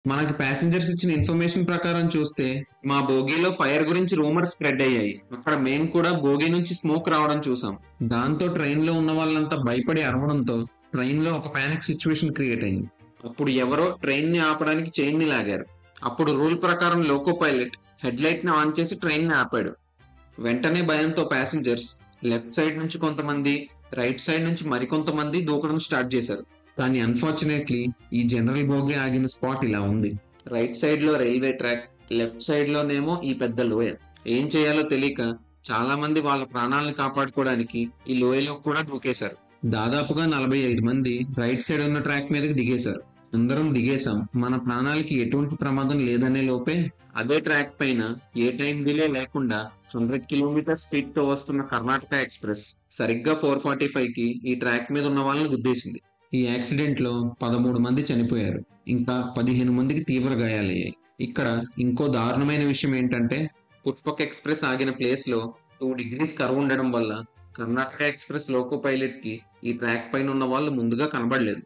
మనకి ప్యాసింజర్స్ ఇచ్చిన ఇన్ఫర్మేషన్ ప్రకారం చూస్తే మా బోగీలో ఫైర్ గురించి రూమర్స్ స్ప్రెడ్ అయ్యాయి. అక్కడ మేము కూడా బోగీ నుంచి స్మోక్ రావడం చూసాం. దాంతో ట్రైన్ లో ఉన్న వాళ్ళంతా భయపడి అరవడంతో ట్రైన్ లో ఒక పానిక్ సిచ్యువేషన్ క్రియేట్ అయింది. అప్పుడు ఎవరో ట్రైన్ ని ఆపడానికి చైన్ ని లాగారు. అప్పుడు రూల్ ప్రకారం లోకో పైలట్ హెడ్ లైట్ ని ఆన్ చేసి ట్రైన్ ని ఆపాడు. వెంటనే భయంతో ప్యాసింజర్స్ లెఫ్ట్ సైడ్ నుంచి కొంతమంది, రైట్ సైడ్ నుంచి మరికొంతమంది దూకడం స్టార్ట్ చేశారు. కానీ అన్ఫార్చునేట్లీ ఈ జనరల్ బోగి ఆగిన స్పాట్ ఇలా ఉంది. రైట్ సైడ్ లో రైల్వే ట్రాక్, లెఫ్ట్ సైడ్ లోనేమో ఈ పెద్ద లోయ. ఏం చేయాలో తెలియక చాలా మంది వాళ్ళ ప్రాణాలను కాపాడుకోవడానికి ఈ లోయలో కూడా దూకేశారు. దాదాపుగా 45 మంది రైట్ సైడ్ ఉన్న ట్రాక్ మీదకి దిగేశారు. అందరం దిగేశాం, మన ప్రాణాలకి ఎటువంటి ప్రమాదం లేదనే లోపే అదే ట్రాక్ పైన ఏ టైం డిలే లేకుండా 100 కిలోమీటర్ స్పీడ్ తో వస్తున్న కర్ణాటక ఎక్స్ప్రెస్ సరిగ్గా 4:45 కి ఈ ట్రాక్ మీద ఉన్న వాళ్ళని గుద్దేసింది. ఈ యాక్సిడెంట్ లో 13 మంది చనిపోయారు, ఇంకా 15 మందికి తీవ్ర గాయాలయ్యాయి. ఇక్కడ ఇంకో దారుణమైన విషయం ఏంటంటే పుష్పక్ ఎక్స్ప్రెస్ ఆగిన ప్లేస్ లో 2 degrees కర్వ్ ఉండడం వల్ల కర్ణాటక ఎక్స్ప్రెస్ లోకో పైలట్ కి ఈ ట్రాక్ పైన ఉన్న వాళ్ళు ముందుగా కనబడలేదు.